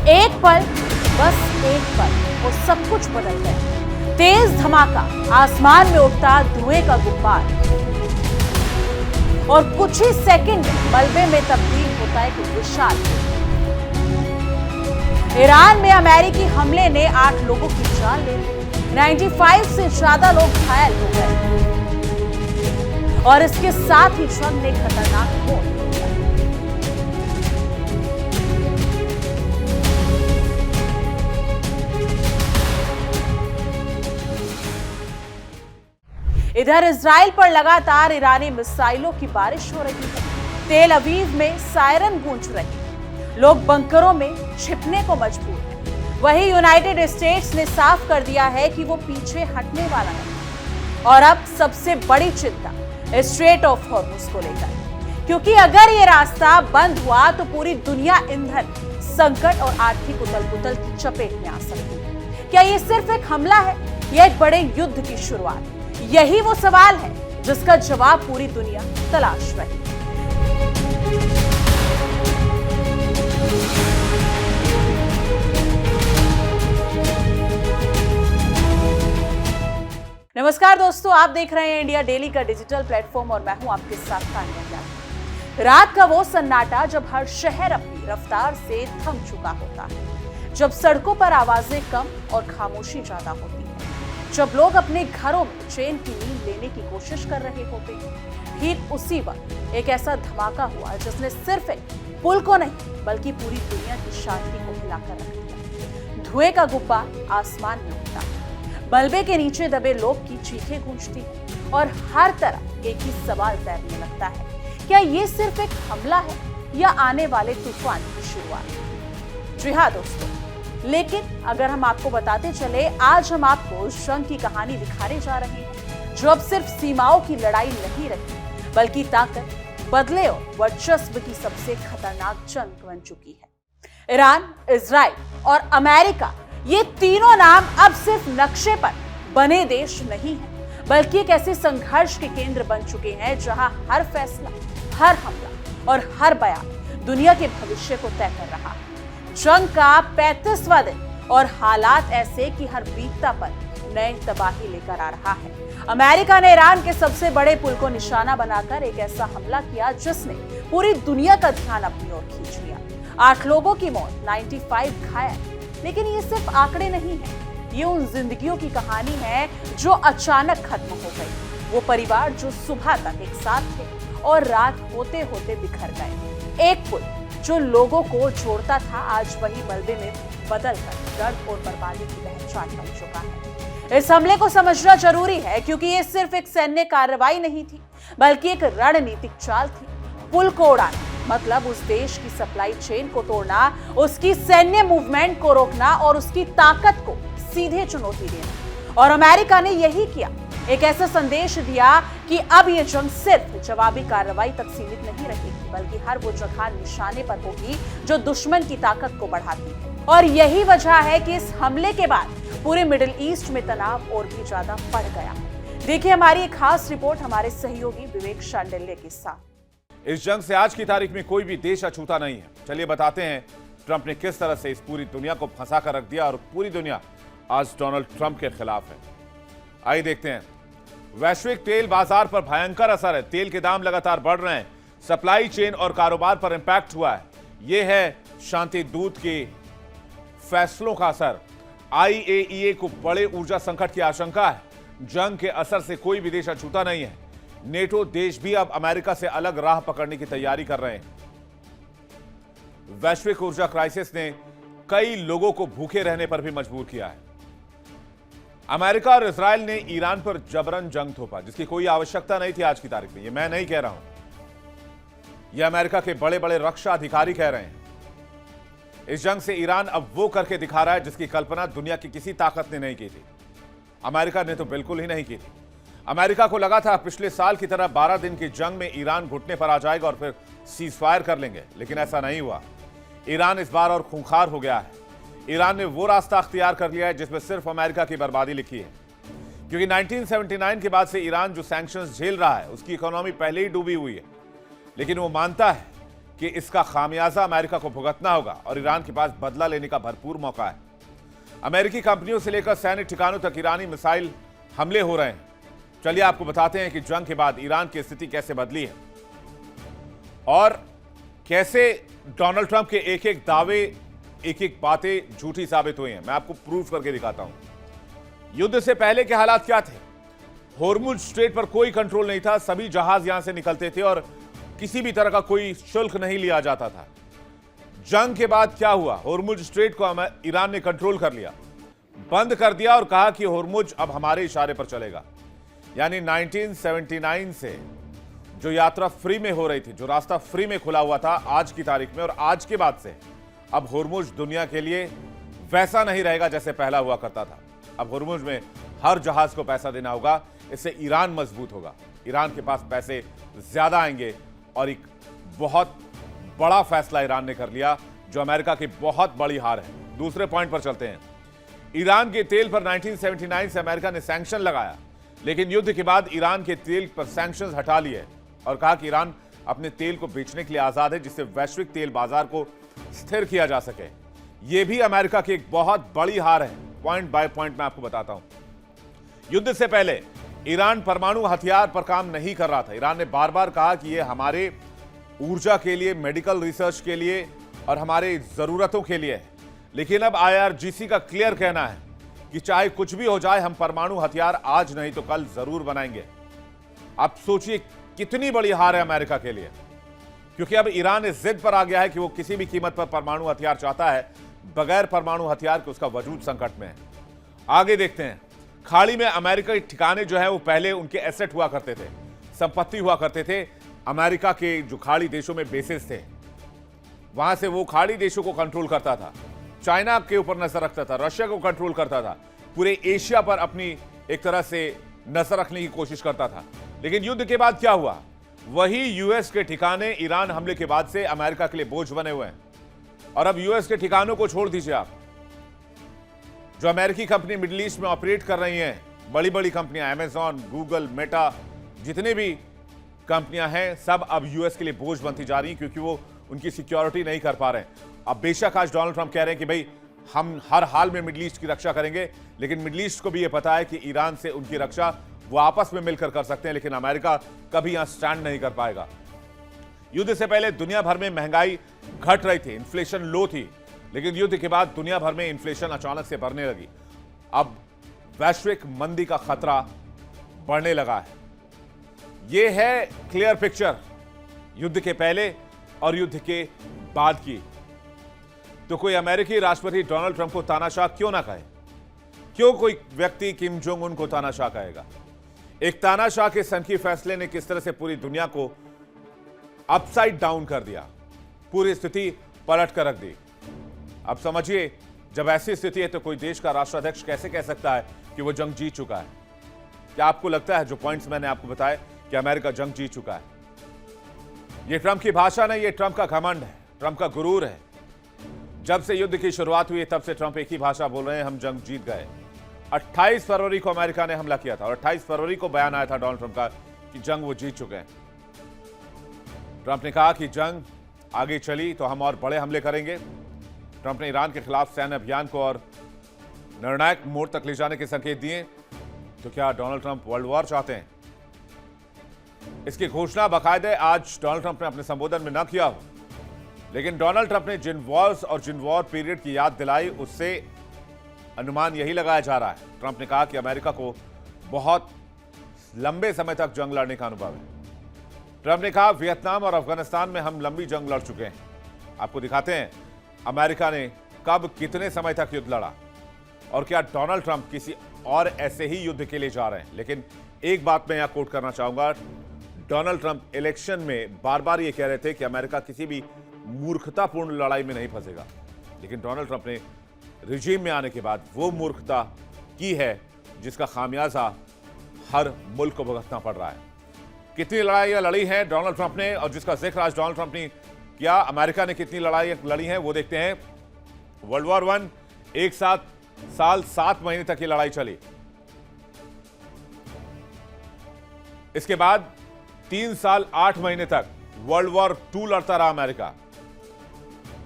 एक पल, बस एक पल, वो सब कुछ बदल गया। तेज धमाका, आसमान में उठता धुएं का गुब्बार और कुछ ही सेकंड मलबे में तब्दील होता है एक विशाल पेड़। ईरान में अमेरिकी हमले ने 8 लोगों की जान ले ली। 95 से ज्यादा लोग घायल हो गए और इसके साथ ही जंग ने खतरनाक मोड़ लिया। इधर इजराइल पर लगातार ईरानी मिसाइलों की बारिश हो रही है। तेल अवीव में सायरन गूंज रही है, लोग बंकरों में छिपने को मजबूर हैं। वहीं यूनाइटेड स्टेट्स ने साफ कर दिया है कि वो पीछे हटने वाला नहीं। और अब सबसे बड़ी चिंता स्ट्रेट ऑफ हॉर्मुज को लेकर, क्योंकि अगर ये रास्ता बंद हुआ तो पूरी दुनिया ईंधन संकट और आर्थिक उथल-पुथल की चपेट में आ सकती है। क्या ये सिर्फ एक हमला है या एक बड़े युद्ध की शुरुआत? यही वो सवाल है जिसका जवाब पूरी दुनिया तलाश रही है। नमस्कार दोस्तों, आप देख रहे हैं इंडिया डेली का डिजिटल प्लेटफॉर्म और मैं हूं आपके साथ तानिया जाट। रात का वो सन्नाटा जब हर शहर अपनी रफ्तार से थम चुका होता है, जब सड़कों पर आवाजें कम और खामोशी ज्यादा होती है, जब लोग अपने घरों में चैन की नींद लेने की कोशिश कर रहे होते हैं, ठीक उसी वक्त एक ऐसा धमाका हुआ जिसने सिर्फ एक पुल को नहीं बल्कि पूरी दुनिया की शांति को हिलाकर रख दिया। धुएं का गुब्बार आसमान में उठता, मलबे के नीचे दबे लोग की चीखें गूंजती और हर तरफ एक ही सवाल तैरने लगता है, क्या ये सिर्फ एक हमला है या आने वाले तूफान की शुरुआत? जी हाँ दोस्तों, लेकिन अगर हम आपको बताते चले, आज हम आपको उस जंग की कहानी दिखाने जा रहे हैं जो अब सिर्फ सीमाओं की लड़ाई नहीं रही बल्कि ताकत, बदले और वर्चस्व की सबसे खतरनाक जंग बन चुकी है। ईरान, इजराइल और अमेरिका, ये तीनों नाम अब सिर्फ नक्शे पर बने देश नहीं हैं, बल्कि एक ऐसे संघर्ष के केंद्र बन चुके हैं जहां हर फैसला, हर हमला और हर बयान दुनिया के भविष्य को तय कर रहा है। जंग का 35वां दिन और हालात ऐसे कि हर बीतता पल नई तबाही लेकर आ रहा है। अमेरिका ने ईरान के सबसे बड़े पुल को निशाना बनाकर एक ऐसा हमला किया जिसने पूरी दुनिया का ध्यान अपनी ओर खींच लिया। 8 लोगों की मौत, 95 घायल। लेकिन ये सिर्फ आंकड़े नहीं हैं, ये उन जिंदगियों की कहानी है जो अचानक खत्म हो गई। वो परिवार जो सुबह तक एक साथ थे और रात होते होते बिखर गए। एक पुल जो लोगों को जोड़ता था आज वही मलबे में बदलकर दर्द और बर्बादी की पहचान बन चुका है। इस हमले को समझना जरूरी है क्योंकि ये सिर्फ एक सैन्य कार्रवाई नहीं थी बल्कि एक रणनीतिक चाल थी। पुल को उड़ाना मतलब उस देश की सप्लाई चेन को तोड़ना, उसकी सैन्य मूवमेंट को रोकना और उसकी ताकत को सीधे चुनौती देना। और अमेरिका ने यही किया, एक ऐसा संदेश दिया कि अब यह जंग सिर्फ जवाबी कार्रवाई तक सीमित नहीं रहेगी बल्कि हर वो जगह निशाने पर होगी जो दुश्मन की ताकत को बढ़ाती है। और यही वजह है कि इस हमले के बाद पूरे मिडिल ईस्ट में तनाव और भी ज्यादा बढ़ गया। देखिए हमारी एक खास रिपोर्ट हमारे सहयोगी विवेक शांडिल्य के साथ। इस जंग से आज की तारीख में कोई भी देश अछूता नहीं है। चलिए बताते हैं ट्रंप ने किस तरह से इस पूरी दुनिया को फंसा कर रख दिया और पूरी दुनिया आज डोनाल्ड ट्रंप के खिलाफ है। आइए देखते हैं। वैश्विक तेल बाजार पर भयंकर असर है। तेल के दाम लगातार बढ़ रहे हैं, सप्लाई चेन और कारोबार पर इंपैक्ट हुआ है। यह है शांति दूत के फैसलों का असर। IAEA को बड़े ऊर्जा संकट की आशंका है। जंग के असर से कोई भी देश अछूता नहीं है। नेटो देश भी अब अमेरिका से अलग राह पकड़ने की तैयारी कर रहे हैं। वैश्विक ऊर्जा क्राइसिस ने कई लोगों को भूखे रहने पर भी मजबूर किया है। अमेरिका और इजराइल ने ईरान पर जबरन जंग थोपा जिसकी कोई आवश्यकता नहीं थी आज की तारीख में। यह मैं नहीं कह रहा हूं, यह अमेरिका के बड़े बड़े रक्षा अधिकारी कह रहे हैं। इस जंग से ईरान अब वो करके दिखा रहा है जिसकी कल्पना दुनिया की किसी ताकत ने नहीं की थी। अमेरिका ने तो बिल्कुल ही नहीं की थी। अमेरिका को लगा था पिछले साल की तरह 12 दिन की जंग में ईरान घुटने पर आ जाएगा और फिर सीज फायर कर लेंगे, लेकिन ऐसा नहीं हुआ। ईरान इस बार और खूंखार हो गया है। ईरान ने वो रास्ता अख्तियार कर लिया है जिसमें सिर्फ अमेरिका की बर्बादी लिखी है, क्योंकि 1979 के बाद से ईरान जो सैंक्शंस झेल रहा है उसकी इकोनॉमी पहले ही डूबी हुई है। लेकिन वो मानता है कि इसका खामियाजा अमेरिका को भुगतना होगा और ईरान के पास बदला लेने का भरपूर मौका है। अमेरिकी कंपनियों से लेकर सैन्य ठिकानों तक ईरानी मिसाइल हमले हो रहे हैं। चलिए आपको बताते हैं कि जंग के बाद ईरान की स्थिति कैसे बदली है और कैसे डोनाल्ड ट्रंप के एक एक दावे, एक एक बातें झूठी साबित हुई हैं। मैं आपको प्रूफ करके दिखाता हूं। युद्ध से पहले के हालात क्या थे? होर्मुज स्ट्रेट पर कोई कंट्रोल नहीं था, सभी जहाज यहां से निकलते थे और किसी भी तरह का कोई शुल्क नहीं लिया जाता था। जंग के बाद क्या हुआ? होर्मुज स्ट्रेट को ईरान ने कंट्रोल कर लिया, बंद कर दिया और कहा कि होर्मुज अब हमारे इशारे पर चलेगा। यानी 1979 से जो यात्रा फ्री में हो रही थी, जो रास्ता फ्री में खुला हुआ था आज की तारीख में, और आज के बाद से अब होर्मुज दुनिया के लिए वैसा नहीं रहेगा जैसे पहला हुआ करता था। अब होर्मुज में हर जहाज को पैसा देना होगा। इससे ईरान मजबूत होगा, ईरान के पास पैसे ज्यादा आएंगे और एक बहुत बड़ा फैसला ईरान ने कर लिया जो अमेरिका की बहुत बड़ी हार है। दूसरे पॉइंट पर चलते हैं। ईरान के तेल पर 1979 से अमेरिका ने सैंक्शन लगाया, लेकिन युद्ध के बाद ईरान के तेल पर सैंक्शन हटा लिए और कहा कि ईरान अपने तेल को बेचने के लिए आजाद है, जिससे वैश्विक तेल बाजार को स्थिर किया जा सके। यह भी अमेरिका की एक बहुत बड़ी हार है। पॉइंट बाय पॉइंट मैं आपको बताता हूं। युद्ध से पहले ईरान परमाणु हथियार पर काम नहीं कर रहा था। ईरान ने बार बार कहा कि यह हमारे ऊर्जा के लिए, मेडिकल रिसर्च के लिए और हमारे जरूरतों के लिए है। लेकिन अब IRGC का क्लियर कहना है कि चाहे कुछ भी हो जाए, हम परमाणु हथियार आज नहीं तो कल जरूर बनाएंगे। अब सोचिए कितनी बड़ी हार है अमेरिका के लिए, क्योंकि अब ईरान इस जिद पर आ गया है कि वो किसी भी कीमत पर परमाणु हथियार चाहता है। बगैर परमाणु हथियार के उसका वजूद संकट में है। आगे देखते हैं। खाड़ी में अमेरिका के ठिकाने जो है वो पहले उनके एसेट हुआ करते थे, संपत्ति हुआ करते थे। अमेरिका के जो खाड़ी देशों में बेसेस थे, वहां से वो खाड़ी देशों को कंट्रोल करता था, चाइना के ऊपर नजर रखता था, रशिया को कंट्रोल करता था, पूरे एशिया पर अपनी एक तरह से नजर रखने की कोशिश करता था। लेकिन युद्ध के बाद क्या हुआ? वही यूएस के ठिकाने ईरान हमले के बाद से अमेरिका के लिए बोझ बने हुए हैं। और अब यूएस के ठिकानों को छोड़ दीजिए आप, जो अमेरिकी कंपनी मिडिल ईस्ट में ऑपरेट कर रही हैं, बड़ी बड़ी कंपनियां, अमेजॉन, गूगल, मेटा, जितने भी कंपनियां हैं, सब अब यूएस के लिए बोझ बनती जा रही हैं, क्योंकि वो उनकी सिक्योरिटी नहीं कर पा रहे हैं। अब बेशक आज डोनाल्ड ट्रंप कह रहे हैं कि भाई हम हर हाल में मिडिल ईस्ट की रक्षा करेंगे, लेकिन मिडिल ईस्ट को भी यह पता है कि ईरान से उनकी रक्षा वो आपस में मिलकर कर सकते हैं, लेकिन अमेरिका कभी यहां स्टैंड नहीं कर पाएगा। युद्ध से पहले दुनिया भर में महंगाई घट रही थी, इन्फ्लेशन लो थी, लेकिन युद्ध के बाद दुनिया भर में इन्फ्लेशन अचानक से बढ़ने लगी। अब वैश्विक मंदी का खतरा बढ़ने लगा है। यह है क्लियर पिक्चर युद्ध के पहले और युद्ध के बाद की। तो कोई अमेरिकी राष्ट्रपति डोनाल्ड ट्रंप को तानाशाह क्यों ना कहे? क्यों कोई व्यक्ति किम जोंग उन को तानाशाह कहेगा? एक तानाशाह के सनकी फैसले ने किस तरह से पूरी दुनिया को अपसाइड डाउन कर दिया, पूरी स्थिति पलट कर रख दी। अब समझिए, जब ऐसी स्थिति है तो कोई देश का राष्ट्राध्यक्ष कैसे कह सकता है कि वो जंग जीत चुका है? क्या आपको लगता है जो पॉइंट्स मैंने आपको बताए कि अमेरिका जंग जीत चुका है? ये ट्रंप की भाषा नहीं, ये ट्रंप का घमंड है, ट्रंप का गुरूर है। जब से युद्ध की शुरुआत हुई तब से ट्रंप एक ही भाषा बोल रहे हैं, हम जंग जीत गए। 28 फरवरी को अमेरिका ने हमला किया था और 28 फरवरी को बयान आया था डोनाल्ड ट्रंप का कि जंग वो जीत चुके हैं। ट्रंप ने कहा कि जंग आगे चली तो हम और बड़े हमले करेंगे। ट्रंप ने ईरान के खिलाफ सैन्य अभियान को और निर्णायक मोड़ तक ले जाने के संकेत दिए। तो क्या डोनाल्ड ट्रंप वर्ल्ड वॉर चाहते हैं? इसकी घोषणा बाकायदे आज डोनाल्ड ट्रंप ने अपने संबोधन में न किया हो, लेकिन डोनाल्ड ट्रंप ने जिन वॉर्स और जिन वॉर पीरियड की याद दिलाई, उससे अनुमान यही लगाया जा रहा है। ट्रंप ने कहा कि अमेरिका को बहुत लंबे समय तक जंग लड़ने का अनुभव है। ट्रंप ने कहा वियतनाम और अफगानिस्तान में हम लंबी जंग लड़ चुके हैं। आपको दिखाते हैं अमेरिका ने कब कितने समय तक युद्ध लड़ा और क्या डोनाल्ड ट्रंप किसी और ऐसे ही युद्ध के लिए जा रहे हैं। लेकिन एक बात मैं यहां कोट करना चाहूंगा, डोनाल्ड ट्रंप इलेक्शन में बार बार यह कह रहे थे कि अमेरिका किसी भी मूर्खतापूर्ण लड़ाई में नहीं फंसेगा, लेकिन डोनाल्ड ट्रंप ने रिजीम में आने के बाद वो मूर्खता की है जिसका खामियाजा हर मुल्क को भुगतना पड़ रहा है। कितनी लड़ाइयां लड़ी हैं डोनाल्ड ट्रंप ने और जिसका जिक्र आज डोनाल्ड ट्रंप ने किया, अमेरिका ने कितनी लड़ाई लड़ी हैं वो देखते हैं। वर्ल्ड वॉर 1 एक साल 7 महीने तक ये लड़ाई चली। इसके बाद 3 साल 8 महीने तक वर्ल्ड वॉर 2 लड़ता रहा अमेरिका।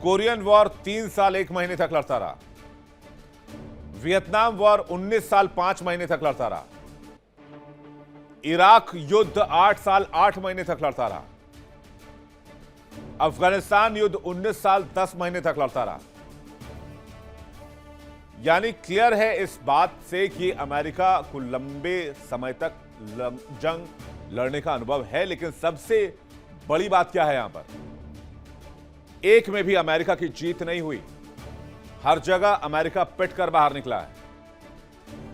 कोरियन वॉर 3 साल 1 महीने तक लड़ता रहा। वियतनाम वॉर 19 साल 5 महीने तक लड़ता रहा। इराक युद्ध 8 साल 8 महीने तक लड़ता रहा। अफगानिस्तान युद्ध 19 साल 10 महीने तक लड़ता रहा। यानी क्लियर है इस बात से कि अमेरिका को लंबे समय तक जंग लड़ने का अनुभव है। लेकिन सबसे बड़ी बात क्या है यहां पर, एक में भी अमेरिका की जीत नहीं हुई। हर जगह अमेरिका पिट कर बाहर निकला है।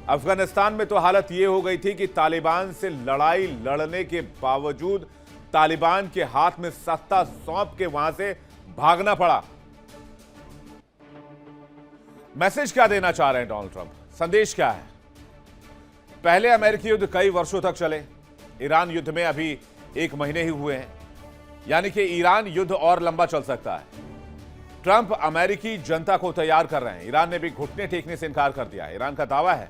अफगानिस्तान में तो हालत यह हो गई थी कि तालिबान से लड़ाई लड़ने के बावजूद तालिबान के हाथ में सत्ता सौंप के वहां से भागना पड़ा। मैसेज क्या देना चाह रहे हैं डोनाल्ड ट्रंप? संदेश क्या है? पहले अमेरिकी युद्ध कई वर्षों तक चले। ईरान युद्ध में अभी 1 महीने ही हुए हैं, यानी कि ईरान युद्ध और लंबा चल सकता है। ट्रंप अमेरिकी जनता को तैयार कर रहे हैं। ईरान ने भी घुटने टेकने से इनकार कर दिया है। ईरान का दावा है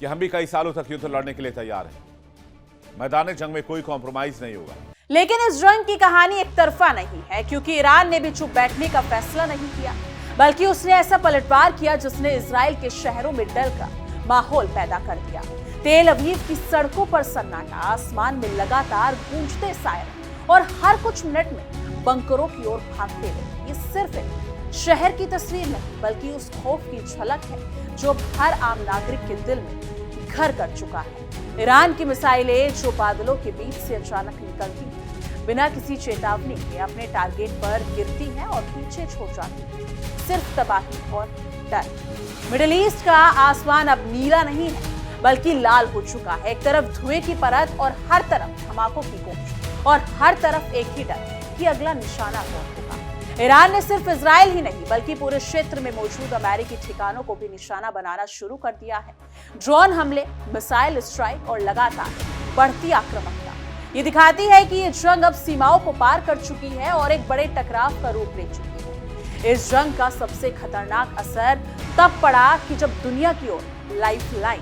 कि हम भी कई सालों तक युद्ध लड़ने के लिए तैयार हैं। मैदान जंग में कोई कॉम्प्रोमाइज नहीं होगा। लेकिन इस जंग की कहानी एक तरफा नहीं है, क्योंकि ईरान ने भी चुप बैठने का फैसला नहीं किया, बल्कि उसने ऐसा पलटवार किया जिसने इजराइल के शहरों में डर का माहौल पैदा कर दिया। तेल अवीव की सड़कों पर सन्नाटा, आसमान में लगातार गूंजते सायरन और हर कुछ मिनट में बंकरों की ओर भागते लोग। ये सिर्फ एक शहर की तस्वीर नहीं, बल्कि उस खौफ की झलक है जो हर आम नागरिक के दिल में घर कर चुका है। ईरान की मिसाइलें जो बादलों के बीच से अचानक निकलती हैं, बिना किसी चेतावनी के अपने टारगेट पर गिरती हैं और पीछे छोड़ जाती हैं। सिर्फ तबाही और डर। मिडिल ईस्ट का आसमान अब नीला नहीं है, बल्कि लाल हो चुका है। एक तरफ धुएं की परत और हर तरफ धमाकों की गूंज, और हर तरफ एक ही डर कि अगला निशाना कौन होगा। ईरान ने सिर्फ इजराइल ही नहीं, बल्कि पूरे क्षेत्र में मौजूद अमेरिकी ठिकानों को भी निशाना बनाना शुरू कर दिया है। ड्रोन हमले, मिसाइल स्ट्राइक और लगातार बढ़ती आक्रामकता ये दिखाती है कि ये जंग अब सीमाओं को पार कर चुकी है और एक बड़े टकराव का रूप ले चुकी है। इस जंग का सबसे खतरनाक असर तब पड़ा कि जब दुनिया की ओर लाइफलाइन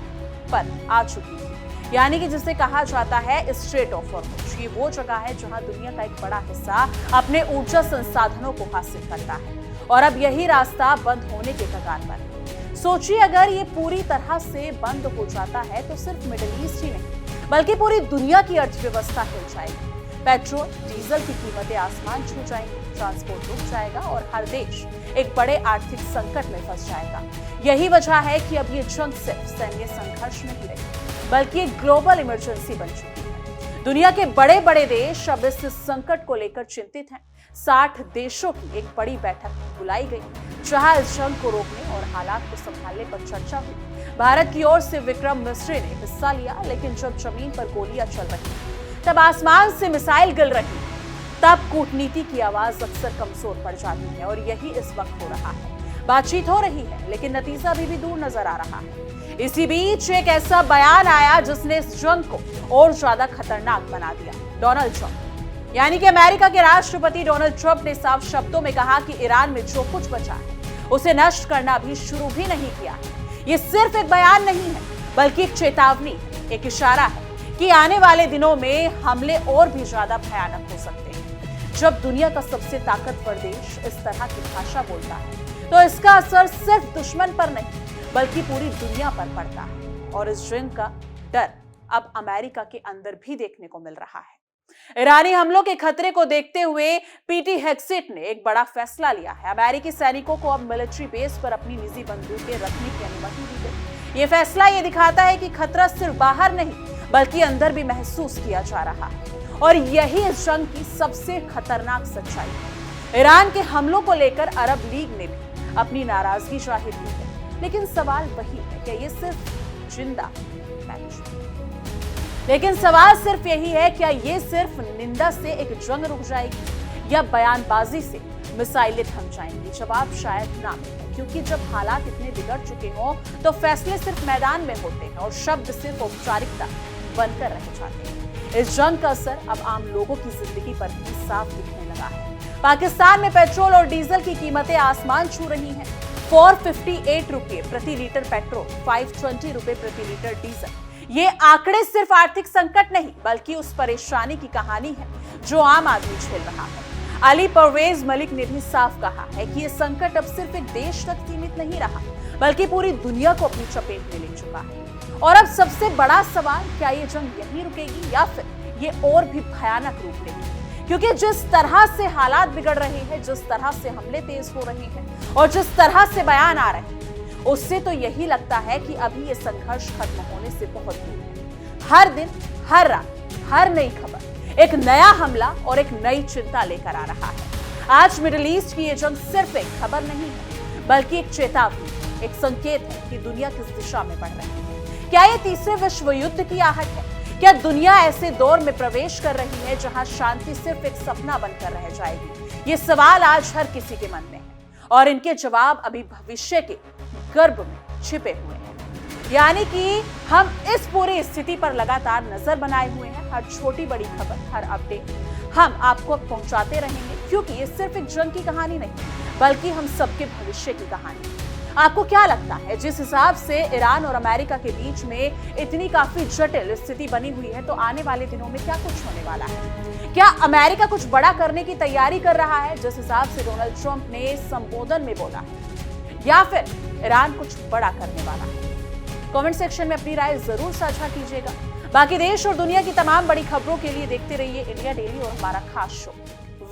पर आ चुकी थी, यानी कि जिसे कहा जाता है स्ट्रेट ऑफ हॉर्मुज। ये वो जगह है जहां दुनिया का एक बड़ा हिस्सा अपने ऊर्जा संसाधनों को हासिल करता है, और अब यही रास्ता बंद होने के कगार पर है। सोचिए, अगर ये पूरी तरह से बंद हो जाता है तो सिर्फ मिडिल ईस्ट ही नहीं, बल्कि पूरी दुनिया की अर्थव्यवस्था हिल जाएगी। पेट्रोल, डीजल की कीमतें आसमान छू जाएंगी, ट्रांसपोर्ट रुक जाएगा और हर देश एक बड़े आर्थिक संकट में फंस जाएगा। यही वजह है कि अब ये जंग सिर्फ सैन्य संघर्ष नहीं रही, बल्कि एक ग्लोबल इमरजेंसी बन चुकी है। दुनिया के बड़े बड़े देश अब इस संकट को लेकर चिंतित हैं। 60 देशों की एक बड़ी बैठक बुलाई गई, जहां इस जंग को रोकने और हालात को संभालने पर चर्चा हुई। भारत की ओर से विक्रम मिस्री ने हिस्सा लिया, लेकिन जब जमीन पर गोलियां चल रही, तब आसमान से मिसाइल गिर रही, तब कूटनीति की आवाज अक्सर कमजोर पड़ जाती है, और यही इस वक्त हो रहा है। बातचीत हो रही है, लेकिन नतीजा अभी भी दूर नजर आ रहा है। इसी बीच एक ऐसा बयान आया जिसने इस जंग को और ज्यादा खतरनाक बना दिया। डोनाल्ड ट्रंप, यानी कि अमेरिका के राष्ट्रपति डोनाल्ड ट्रंप ने साफ शब्दों में कहा कि ईरान में जो कुछ बचा है उसे नष्ट करना अभी शुरू भी नहीं किया है। ये सिर्फ एक बयान नहीं है, बल्कि एक चेतावनी, एक इशारा है कि आने वाले दिनों में हमले और भी ज्यादा भयानक हो सकते हैं। जब दुनिया का सबसे ताकतवर देश इस तरह की भाषा बोलता है, तो इसका असर सिर्फ दुश्मन पर नहीं, बल्कि पूरी दुनिया पर पड़ता है। और इस जंग का डर अब अमेरिका के अंदर भी देखने को मिल रहा है। ईरानी हमलों के खतरे को देखते हुए पीटी हेग्सेट ने एक बड़ा फैसला लिया है। अमेरिकी सैनिकों को अब मिलिट्री बेस पर अपनी निजी बंदूकें रखने की अनुमति दी गई। ये फैसला ये दिखाता है कि खतरा सिर्फ बाहर नहीं, बल्कि अंदर भी महसूस किया जा रहा है। और यही इस जंग की सबसे खतरनाक सच्चाई है। ईरान के हमलों को लेकर अरब लीग ने भी अपनी नाराजगी जाहिर की है, लेकिन सवाल वही है कि ये सिर्फ जिंदा मैच, लेकिन सवाल सिर्फ यही है, क्या ये सिर्फ निंदा से एक जंग रुक जाएगी या बयानबाजी से मिसाइलें थम जाएंगी? जवाब शायद ना मिले, क्योंकि जब हालात इतने बिगड़ चुके हों तो फैसले सिर्फ मैदान में होते हैं और शब्द सिर्फ औपचारिकता बनकर रह जाते हैं। इस जंग का असर अब आम लोगों की जिंदगी पर भी साफ दिखने लगा है। पाकिस्तान में पेट्रोल और डीजल की कीमतें आसमान छू रही हैं। 458 रुपये प्रति लीटर पेट्रोल, 520 रुपये प्रति लीटर डीजल, ये आंकड़े सिर्फ आर्थिक संकट नहीं बल्कि उस परेशानी की कहानी है जो आम आदमी झेल रहा है। अली परवेज मलिक ने भी साफ कहा है कि ये संकट अब सिर्फ एक देश तक सीमित नहीं रहा बल्कि पूरी दुनिया को अपनी चपेट में ले चुका है। और अब सबसे बड़ा सवाल, क्या ये जंग यहीं रुकेगी या फिर ये और भी भयानक रूप लेगी? क्योंकि जिस तरह से हालात बिगड़ रहे हैं, जिस तरह से हमले तेज हो रहे हैं और जिस तरह से बयान आ रहे हैं, उससे तो यही लगता है कि अभी ये संघर्ष खत्म होने से बहुत दूर है। हर दिन, हर रात, हर नई खबर एक नया हमला और एक नई चिंता लेकर आ रहा है। आज मिडिल ईस्ट की ये जंग सिर्फ एक खबर नहीं है बल्कि एक चेतावनी, एक संकेत है कि दुनिया किस दिशा में बढ़ रही है। क्या ये तीसरे विश्व युद्ध की आहट है? क्या दुनिया ऐसे दौर में प्रवेश कर रही है जहां शांति सिर्फ एक सपना बनकर रह जाएगी? ये सवाल आज हर किसी के मन में है और इनके जवाब अभी भविष्य के गर्भ में छिपे हुए हैं। यानी कि हम इस पूरी स्थिति पर लगातार नजर बनाए हुए हैं। हर छोटी बड़ी खबर, हर अपडेट हम आपको पहुंचाते रहेंगे, क्योंकि ये सिर्फ एक जंग की कहानी नहीं बल्कि हम सबके भविष्य की कहानी है। आपको क्या लगता है, जिस हिसाब से ईरान और अमेरिका के बीच में इतनी काफी जटिल स्थिति बनी हुई है, तो आने वाले दिनों में क्या कुछ होने वाला है? क्या अमेरिका कुछ बड़ा करने की तैयारी कर रहा है जिस हिसाब से डोनाल्ड ट्रंप ने संबोधन में बोला है, या फिर ईरान कुछ बड़ा करने वाला है? कमेंट सेक्शन में अपनी राय जरूर साझा कीजिएगा। बाकी देश और दुनिया की तमाम बड़ी खबरों के लिए देखते रहिए इंडिया डेली और हमारा खास शो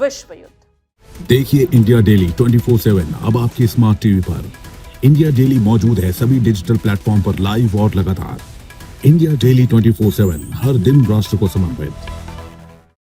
विश्व युद्ध। देखिए इंडिया डेली 24/7 अब आपके स्मार्ट टीवी पर। इंडिया डेली मौजूद है सभी डिजिटल प्लेटफॉर्म पर लाइव और लगातार। इंडिया डेली 24/7 हर दिन राष्ट्र को समर्पित।